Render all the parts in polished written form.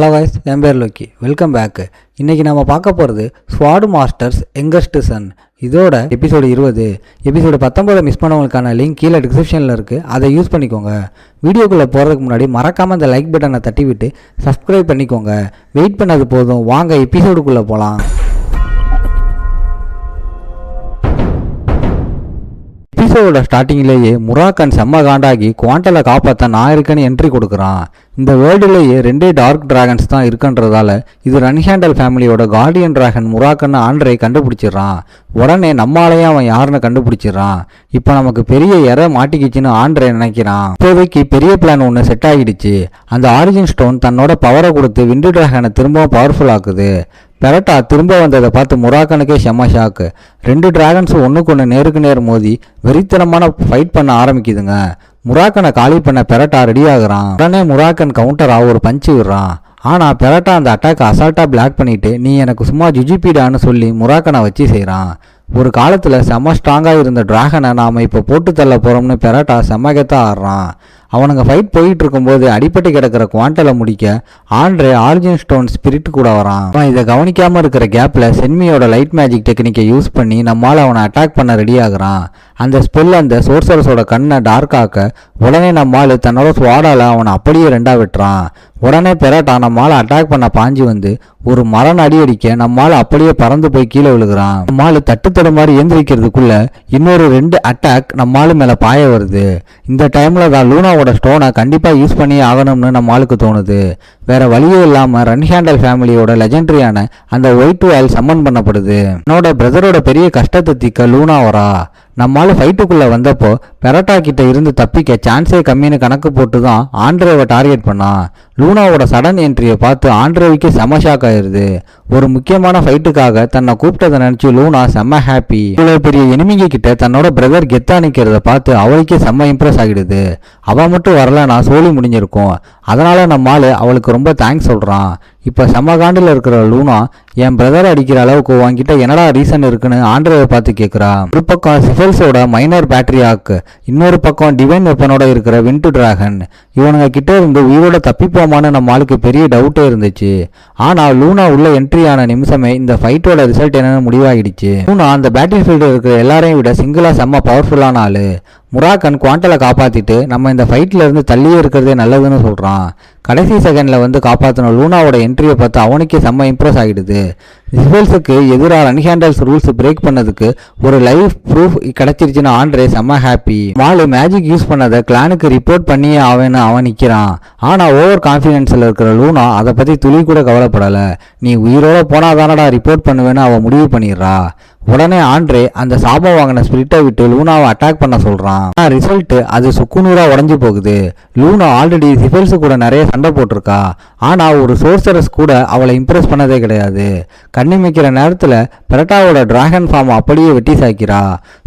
Hello guys, என் பேர் Loki. Welcome back. இன்றைக்கி நம்ம பார்க்க போகிறது ஸ்வாட் மாஸ்டர்ஸ் யங்கஸ்ட் சன். இதோட எபிசோடு 20. எபிசோடு 19 மிஸ் பண்ணவங்களுக்கான லிங்க் கீழே டிஸ்கிரிப்ஷனில் இருக்குது, அதை யூஸ் பண்ணிக்கோங்க. வீடியோக்குள்ளே போகிறதுக்கு முன்னாடி மறக்காமல் அந்த லைக் பட்டனை தட்டி விட்டு சப்ஸ்கிரைப் பண்ணிக்கோங்க. வெயிட் பண்ணது போதும், வாங்க எபிசோடுக்குள்ளே போகலாம். எபிசோட ஸ்டார்டிங்லேயே முராக்கன் செம்ம காண்டாகி குவாண்டலை காப்பாற்ற நான் இருக்கேன்னு என்ட்ரி கொடுக்குறான். இந்த வேர்ல்டுலேயே 2 டார்க் டிராகன்ஸ் தான் இருக்குன்றதால இது ரன்ஹேண்டல் ஃபேமிலியோட கார்டியன் டிராகன் முராக்கன் ஆண்ட்ரே கண்டுபிடிச்சிடறான். உடனே நம்மளாலேயே அவன் யாருன்னு கண்டுபிடிச்சிடறான். இப்போ நமக்கு பெரிய எரை மாட்டிக்கிச்சுன்னு ஆண்ட்ரே நினைக்கிறான். இப்போதைக்கு பெரிய பிளான் ஒன்று செட் ஆகிடுச்சு. அந்த ஆரிஜின் ஸ்டோன் தன்னோட பவரை கொடுத்து விண்டு டிராகனை திரும்பவும் பவர்ஃபுல் ஆக்குது. பெரட்டா திரும்ப வந்ததை பார்த்து முராக்கனுக்கே செம்ம ஷாக்கு. 2 டிராகன்ஸும் ஒன்றுக்கு ஒன்று நேருக்கு நேர் மோதி வெறித்தனமான ஃபைட் பண்ண ஆரம்பிக்குதுங்க. முராக்கனை காலி பண்ண பெரட்டா ரெடி ஆகுறான். உடனே முராக்கன் கவுண்டராக ஒரு பஞ்சு விடுறான். ஆனால் பெரட்டா அந்த அட்டாக்கை அசால்ட்டாக பிளாக் பண்ணிட்டு நீ எனக்கு சும்மா ஜுஜிபீடான்னு சொல்லி முராக்கனை வச்சு செய்கிறான். ஒரு காலத்தில் செம்ம ஸ்ட்ராங்காக இருந்த டிராகனை நாம் இப்போ போட்டு தள்ள போகிறோம்னு பெரட்டா செம்மகத்தான் ஆடுறான். அவனுங்க ஃபைட் போயிட்டு இருக்கும்போது அடிப்பட்டு கிடக்கிற குவாண்டலை முடிக்க ஆண்ட்ரே ஆரிஜின் ஸ்டோன் ஸ்பிரிட் கூட வரான். அவன் இதை கவனிக்காமல் இருக்கிற கேப்பில் சென்மியோட லைட் மேஜிக் டெக்னிக்கை யூஸ் பண்ணி நம்மால் அவனை அட்டாக் பண்ண ரெடி ஆகுறான். அந்த ஸ்பெல் அந்த சோர்சரஸோட கண்ணை டார்க் ஆக்க உடனே நம்மால் தன்னோட ஸ்வாடால் அவனை அப்படியே 2ஆக வெட்டுறான். உடனே பெரட்டா நம்மால் அட்டாக் பண்ண பாஞ்சு வந்து ஒரு மரம் அடி அடிக்க நம்மால் அப்படியே பறந்து போய் கீழே விழுகிறான். நம்மால் தட்டுத்தடு மாதிரி ஏந்திரிக்கிறதுக்குள்ள இன்னொரு 2 அட்டாக் நம்மால் மேலே பாய வருது. இந்த டைமில் தான் லூனாவோட ஸ்டோனை கண்டிப்பாக யூஸ் பண்ணி ஆகணும்னு நம்ம ஆளுக்கு தோணுது. வேற வழியே இல்லாமல் ரன்ஹேண்டல் ஃபேமிலியோட லெஜெண்டரியான அந்த ஒயிட் வால் சம்மன் பண்ணப்படுது. என்னோட பிரதரோட பெரிய கஷ்டத்தை தீர்க்க லூனா வரா. நம்மளால ஃபைட்டுக்குள்ளே வந்தப்போ பெரட்டா கிட்ட இருந்து தப்பிக்க சான்ஸே கம்மின்னு கணக்கு போட்டு தான் ஆண்ட்ரேவை டார்கெட் பண்ணான். லூனாவோட சடன் என்ட்ரியை பார்த்து ஆண்ட்ரேவுக்கே செம ஷாக் ஆயிடுது. ஒரு முக்கியமான ஃபைட்டுக்காக தன்னை கூப்பிட்டதை நினச்சி லூனா செம்ம ஹாப்பி. இவ்வளோ பெரிய எனிமிங்க கிட்ட தன்னோட பிரதர் கெத்தா நிற்கிறத பார்த்து அவளுக்கே செம்ம இம்ப்ரெஸ் ஆகிடுது. அவள் மட்டும் வரலன்னா சோழி முடிஞ்சிருக்கும். அதனால நம்மால் அவளுக்கு ரொம்ப தேங்க்ஸ் சொல்கிறான். இப்போ செம்ம காண்டில் இருக்கிற லூனா என் பிரதரை அடிக்கிற அளவுக்கு வாங்கிட்ட என்னடா ரீசன் இருக்குன்னு ஆண்ட்ரேவை பார்த்து கேட்குறா. ஒரு பக்கம் சிஃபல்ஸோட மைனர் பேட்டரி ஆக்கு, இன்னொரு பக்கம் டிவைன் வெப்பனோட இருக்கிற விண்டு டிராகன். இவனுங்க கிட்ட இருந்து உயிரோட தப்பிப்போமான்னு நம்ம ஆளுக்கு பெரிய டவுட்டே இருந்துச்சு. ஆனால் லூனா உள்ள என்ட்ரி ஆன நிமிஷமே இந்த ஃபைட்டோட ரிசல்ட் என்னன்னு முடிவாகிடுச்சு. லூனா அந்த பேட்டில் ஃபீல்டில் இருக்கிற எல்லாரையும் விட சிங்கிளாக செம்ம பவர்ஃபுல்லான ஆள். முராக்கன் குவாண்டலை காப்பாற்றிட்டு நம்ம இந்த ஃபைட்டில் இருந்து தள்ளியே இருக்கிறதே நல்லதுன்னு சொல்கிறான். கடைசி செகண்டில் வந்து காப்பாற்றின லூனாவோட என்ட்ரியை பார்த்து அவனுக்கே செம்ம இம்ப்ரெஸ் ஆகிடுது. சிஃபல்ஸுக்கு எதிராக ரன்ஹேண்டல்ஸ் ரூல்ஸ் பிரேக் பண்ணதுக்கு ஒரு லைவ் ப்ரூஃப் கிடைச்சிருச்சுன்னு ஆண்ட்ரே செம்ம ஹாப்பி. மாலு மேஜிக் யூஸ் பண்ணதை கிளானுக்கு ரிப்போர்ட் பண்ணியே அவன் நிற்கிறான். ஆனால் ஓவர் கான்ஃபிடென்ஸில் இருக்கிற லூனா அதை பற்றி துளி கூட கவலைப்படலை. நீ உயிரோட போனாதானடா ரிப்போர்ட் பண்ணுவேன்னு அவன் முடிவு பண்ணிடுறா. உடனே ஆண்ட்ரே அந்த சாபம் வாங்கின ஸ்பிரிட்டை விட்டு லூனாவை அட்டாக் பண்ண சொல்றான். ரிசல்ட் அது சுக்குநூறா உடஞ்சு போகுது. லூனா ஆல்ரெடி சிஃபல்ஸ் கூட நிறைய சண்டை போட்டிருக்கா. ஆனா ஒரு சோர்சரஸ் கூட அவளை இம்ப்ரெஸ் பண்ணதே கிடையாது. கண்ணிமைக்கிற நேரத்துல பெரட்டாவோட டிராகன் ஃபார்ம் அப்படியே வெட்டி சாய்க்கிறா.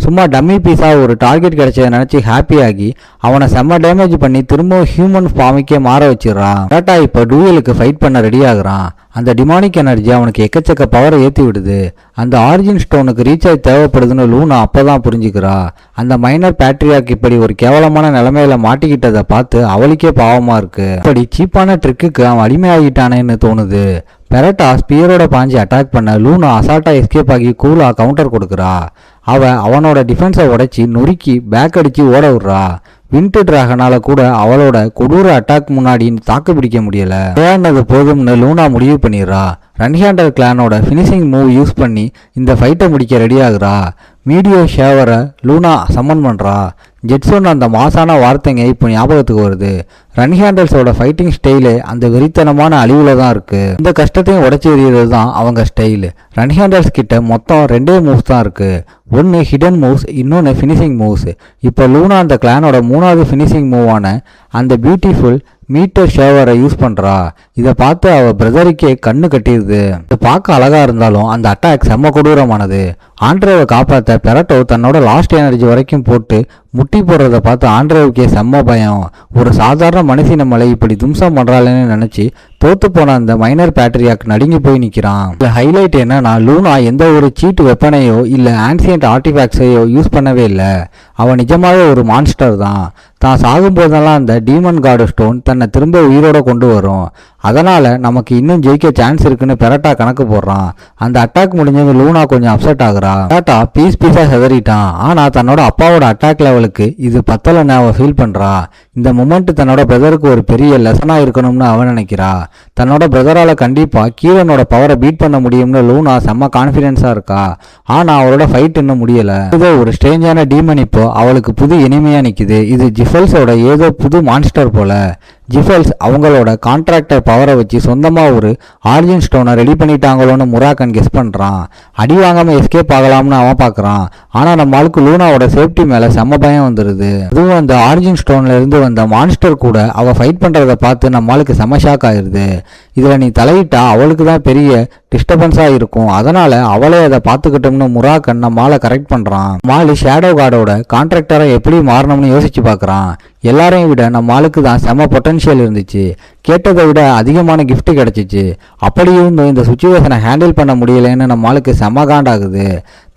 சும்மா டம்மி பீஸா ஒரு டார்கெட் கிடைச்சதை நினைச்சு ஹாப்பியாகி அவனை செம்ம டேமேஜ் பண்ணி திரும்பவும் ஹியூமன் ஃபார்முக்கே மாற வச்சிடறான். பெரட்டா இப்போ டூயலுக்கு ஃபைட் பண்ண ரெடி ஆகுறான். அந்த டிமானிக் எனர்ஜி அவனுக்கு எக்கச்சக்க பவரை ஏற்றி விடுது. அந்த ஆரிஜின் ஸ்டோனுக்கு ரீசார்ஜ் தேவைப்படுதுன்னு லூனா அப்போதான் புரிஞ்சுக்கிறா. அந்த மைனர் பேட்ரியாக்கு இப்படி ஒரு கேவலமான நிலைமையில மாட்டிக்கிட்டதை பார்த்து அவளுக்கே பாவமா இருக்கு. இப்படி சீப்பான ட்ரிக்குக்கு அவன் அடிமையாகிட்டானேன்னு தோணுது. பெரட்டா ஸ்பியரோட பாஞ்சு அட்டாக் பண்ண லூனா அசால்ட்டா எஸ்கேப் ஆகி கூலா கவுண்டர் கொடுக்குறா. அவனோட டிஃபென்ஸை உடைச்சி நொறுக்கி பேக் அடிச்சு ஓட விடுறா. விண்டு டிராகனால கூட அவளோட கொடூர அட்டாக் முன்னாடி தாக்கு பிடிக்க முடியல. விளையாடுனது போதும்னு லூனா முடிவு பண்ணிடுறா. ரன்ஹேண்டல் கிளானோட ஃபினிஷிங் மூவ் யூஸ் பண்ணி இந்த ஃபைட்டை முடிக்க ரெடி ஆகுறா. மீடியோ ஷேவரை லூனா சம்மன் பண்ணுறா. ஜெட்ஸோன் அந்த மாசான வார்த்தைங்க இப்போ ஞாபகத்துக்கு வருது. ரன்ஹேண்டல்ஸோட ஃபைட்டிங் ஸ்டைலு அந்த வெறித்தனமான அழிவில் தான் இருக்குது. இந்த கஷ்டத்தையும் உடச்சி எறிகிறது தான் அவங்க ஸ்டைலு. ரன்ஹேண்டல்ஸ் கிட்ட மொத்தம் 2 மூவ்ஸ் தான் இருக்குது. ஒன்று ஹிடன் மூவ்ஸ், இன்னொன்று ஃபினிஷிங் மூவ்ஸ். இப்போ லூனா அந்த கிளானோட 3வது ஃபினிஷிங் மூவான அந்த பியூட்டிஃபுல் மீட்டர் ஷேவரை யூஸ் பண்ணுறா. இதை பார்த்து அவள் பிரதருக்கே கண்ணு கட்டிடுது. இது பார்க்க அழகாக இருந்தாலும் அந்த அட்டாக் செம்ம கொடூரமானது. ஆண்ட்ரேவை காப்பாற்ற பெரட்டோ தன்னோட லாஸ்ட் எனர்ஜி வரைக்கும் போட்டு முட்டி போடுறத பார்த்து ஆண்ட்ரேவுக்கே செம்ம பயம். ஒரு சாதாரண மனுஷி நம்மளை இப்படி தும்சம் பண்ணுறாளேன்னு நினச்சி தோத்து போன அந்த மைனர் பேட்ரியாக் நடுங்கி போய் நிற்கிறான். இதில் ஹைலைட் என்னன்னா, லூனா எந்த ஒரு சீட் வெப்பனையோ இல்லை ஆன்சியன்ட் ஆர்டிஃபேக்ட்ஸையோ யூஸ் பண்ணவே இல்லை. அவன் நிஜமாவே ஒரு மான்ஸ்டர் தான். தான் சாகும்போதெல்லாம் அந்த டீமன் கார்டு ஸ்டோன் தன்னை திரும்ப உயிரோட கொண்டு வரும். அதனால் நமக்கு இன்னும் ஜெயிக்க சான்ஸ் இருக்குன்னு பெரட்டா கணக்கு போடுறான். அந்த அட்டாக் முடிஞ்சது லூனா கொஞ்சம் அப்செட் ஆகுறா. பெரட்டா பீஸாக செதறிட்டான். ஆனால் தன்னோட அப்பாவோட அட்டாக் லெவலுக்கு இது பத்தலைன்னு அவள் ஃபீல் பண்ணுறா. இந்த மொமெண்ட் தன்னோட பிரதருக்கு ஒரு பெரிய லெசனாக இருக்கணும்னு அவன் நினைக்கிறா. தன்னோட பிரதரால் கண்டிப்பாக கீரனோட பவரை பீட் பண்ண முடியும்னு லூனா செம்ம கான்ஃபிடென்ஸாக இருக்கா. ஆனால் அவளோட ஃபைட் இன்னும் முடியலை. இது ஒரு ஸ்ட்ரேஞ்சான டீமன் இப்போ அவளுக்கு புது இனிமையாக நிற்குது. இது ஜிஃபல்ஸோட ஏதோ புது மான்ஸ்டர் போல. ஜிஃபல்ஸ் அவங்களோட கான்ட்ராக்டர் பவரை வச்சு சொந்தமாக ஒரு ஆரிஜின் ஸ்டோனை ரெடி பண்ணிட்டாங்களோன்னு முராக்கன் கெஸ் பண்ணுறான். அடி வாங்காமல் எஸ்கேப் ஆகலாம்னு அவன் பார்க்குறான். ஆனால் நம்ம ஆளுக்கு லூனாவோட சேஃப்டி மேலே செம்ம பயம் வந்துடுது. அதுவும் அந்த ஆரிஜின் ஸ்டோன்ல இருந்து வந்த மான்ஸ்டர் கூட அவள் ஃபைட் பண்ணுறதை பார்த்து நம்ம ஆளுக்கு செம்ம ஷாக் ஆயிடுது. இதில் நீ தலையிட்டா அவளுக்கு தான் பெரிய டிஸ்டர்பன்ஸாக இருக்கும். அதனால் அவளே அதை பார்த்துக்கிட்டோம்னு முராக்கன் நம்ம ஆளை கரெக்ட் பண்ணுறான். மாலி ஷேடோ கார்டோட கான்ட்ராக்டரை எப்படி மாறணும்னு யோசிச்சு பார்க்குறான். எல்லாரையும் விட நம்ம ஆளுக்கு தான் செம்ம பொட்டன்ஷியல் இருந்துச்சு. கேட்டதை விட அதிகமான கிஃப்ட் கிடச்சிச்சு. அப்படி இருந்தும் இந்த சுச்சுவேஷனை ஹேண்டில் பண்ண முடியலைன்னு நம்ம ஆளுக்கு செம்ம காண்டாகுது.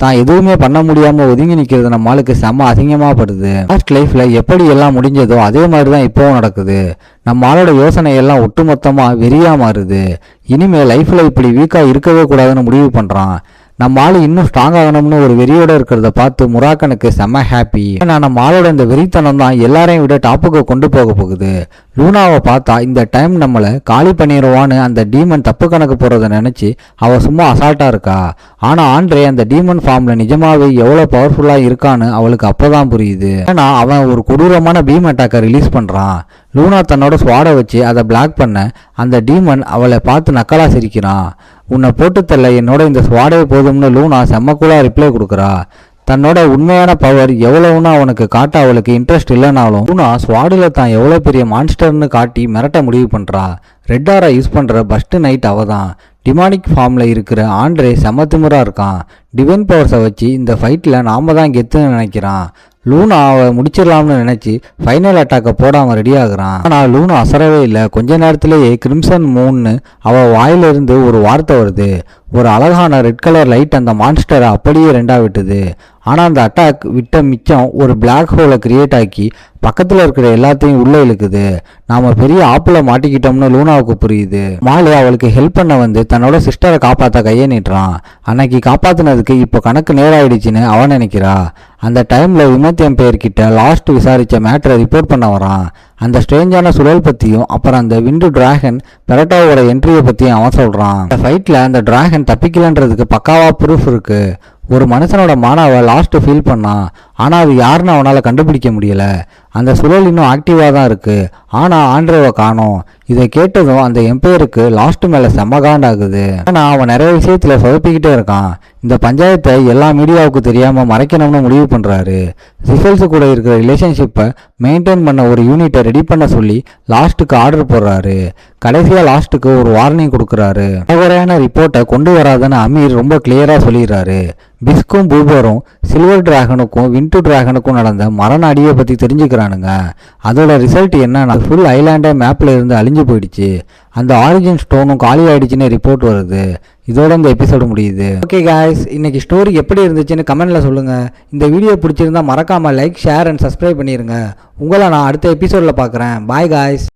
தான் எதுவுமே பண்ண முடியாமல் ஒதுங்கி நிற்கிறது நம்ம ஆளுக்கு செம்ம அசிங்கமாக படுது. லாஸ்ட் லைஃப்பில் எப்படி எல்லாம் முடிஞ்சதோ அதே மாதிரி தான் இப்போவும் நடக்குது. நம்ம ஆளோட யோசனை எல்லாம் ஒட்டுமொத்தமாக வெறியாக மாறுது. இனிமேல் லைஃப்பில் இப்படி வீக்காக இருக்கவே கூடாதுன்னு முடிவு பண்ணுறான். நம்ம ஆள் இன்னும் ஸ்ட்ராங் ஆகணும்னு ஒரு வெறியோட இருக்கிறத பார்த்து முராக்கனுக்கு செம்ம ஹாப்பி. ஏன்னா நம்ம ஆளோட இந்த வெறித்தனம் தான் எல்லாரையும் விட டாப்புக்கு கொண்டு போக போகுது. லூனாவை பார்த்தா இந்த டைம் நம்மளை காலி பண்ணிடுவான்னு அந்த டீமன் தப்பு கணக்கு போகிறத நினச்சி அவள் சும்மா அசால்ட்டாக இருக்கா. ஆனால் ஆண்ட்ரே அந்த டீமன் ஃபார்மில் நிஜமாவே எவ்வளோ பவர்ஃபுல்லாக இருக்கான்னு அவளுக்கு அப்போ தான் புரியுது. ஏன்னா அவன் ஒரு கொடூரமான பீம் அட்டாக்கை ரிலீஸ் பண்ணுறான். லூனா தன்னோட ஸ்வாடை வச்சு அதை பிளாக் பண்ண அந்த டீமன் அவளை பார்த்து நக்கலாக சிரிக்கிறான். உன்னை போட்டு தள்ள என்னோட இந்த ஸ்வாடே போதும்னு லூனா செம்மக்கூலாக ரிப்ளை கொடுக்குறா. தன்னோட உண்மையான பவர் எவ்வளவுன்னு அவனுக்கு காட்ட அவளுக்கு இன்ட்ரெஸ்ட் இல்லைனாலும் லூனா ஸ்வாடில் தான் எவ்வளோ பெரிய மான்ஸ்டர்னு காட்டி மிரட்ட முடிவு பண்ணுறா. ரெட் ஆரை யூஸ் பண்ணுற ஃபஸ்ட்டு நைட் அவ தான். டிமானிக் ஃபார்மில் இருக்கிற ஆண்ட்ரே செமத்திமுறாக இருக்கான். டிவைன் பவர்ஸை வச்சு இந்த ஃபைட்டில் நாம தான் கெத்துன்னு நினைக்கிறான். லூனா அவள் முடிச்சிடலாம்னு நினச்சி ஃபைனல் அட்டாக்கை போடாமல் ரெடி ஆகுறான். ஆனால் லூனா அசரவே இல்லை. கொஞ்ச நேரத்திலேயே கிரிம்சன் மூன்னு அவள் வாயிலிருந்து ஒரு வார்த்தை வருது. ஒரு அழகான ரெட் கலர் லைட் அந்த மான்ஸ்டரை அப்படியே ரெண்டாக விட்டுது. ஆனால் அந்த அட்டாக் விட்ட மிச்சம் ஒரு பிளாக் ஹோலை கிரியேட் ஆக்கி பக்கத்தில் இருக்கிற எல்லாத்தையும் உள்ளே இழுக்குது. நாம் பெரிய ஆப்பில் மாட்டிக்கிட்டோம்னு லூனாவுக்கு புரியுது. மாலி அவளுக்கு ஹெல்ப் பண்ண வந்து தன்னோட சிஸ்டரை காப்பாற்ற கையை நீட்டுறான். அன்னைக்கு காப்பாற்றினதுக்கு இப்போ கணக்கு நேராயிடுச்சுன்னு அவன் நினைக்கிறா. அந்த டைமில் விமத்தியம் பேர்கிட்ட லாஸ்ட் விசாரித்த மேட்டரை ரிப்போர்ட் பண்ண வரான். அந்த ஸ்ட்ரேஞ்சான சுழல் பற்றியும் அப்புறம் அந்த விண்டு டிராகன் பெரட்டாவோட என்ட்ரியை பற்றியும் அவன் சொல்கிறான். அந்த ஃபைட்டில் அந்த டிராகன் தப்பிக்கலன்றதுக்கு பக்காவாக ப்ரூஃப் இருக்குது. ஒரு மனுஷனோட மானாவை லாஸ்ட்டு ஃபீல் பண்ணான். ஆனால் அது யாருன்னு அவனால் கண்டுபிடிக்க முடியலை. அந்த சுழல் இன்னும் ஆக்டிவாக தான் இருக்குது. ஆனால் ஆண்ட்ரேவை காணோம். இதை கேட்டதும் அந்த எம்பையருக்கு லாஸ்ட் மேலே செம்ம காண்டாகுது. ஆனால் அவன் நிறைய விஷயத்தில் சொதப்பிக்கிட்டே இருக்கான். இந்த பஞ்சாயத்தை எல்லா மீடியாவுக்கு தெரியாமல் மறைக்கணும்னு முடிவு பண்ணுறாரு. ஜிஃபல்ஸு கூட இருக்கிற ரிலேஷன்ஷிப்பை மெயின்டைன் பண்ண ஒரு யூனிட்டை ரெடி பண்ண சொல்லி லாஸ்ட்டுக்கு ஆர்டர் போடுறாரு. கடைசியாக லாஸ்ட்டுக்கு ஒரு வார்னிங் கொடுக்குறாரு. தவறான ரிப்போர்ட்டை கொண்டு வராதுன்னு அமீர் ரொம்ப கிளியராக சொல்லிடுறாரு. பிஸ்கும் பூபரும் சில்வர் டிராகனுக்கும் விண்டு டிராகனுக்கும் நடந்த மரண அடியை பற்றி தெரிஞ்சுக்கிறானுங்க. அதோட ரிசல்ட் என்னன்னா ஃபுல் ஐலாண்டே மேப்பில் இருந்து அழிஞ்சு போயிடுச்சு. அந்த ஆரிஜின் ஸ்டோனும் காலி ஆயிடுச்சுன்னு ரிப்போர்ட் வருது. இதோட இந்த எபிசோடு முடியுது. ஓகே காய்ஸ், இன்னைக்கு ஸ்டோரி எப்படி இருந்துச்சுன்னு கமெண்ட்ல சொல்லுங்க. இந்த வீடியோ பிடிச்சிருந்தா மறக்காம லைக், ஷேர் அண்ட் சப்ஸ்கிரைப் பண்ணிருங்க. உங்களை நான் அடுத்த எபிசோடில் பார்க்குறேன். Bye guys.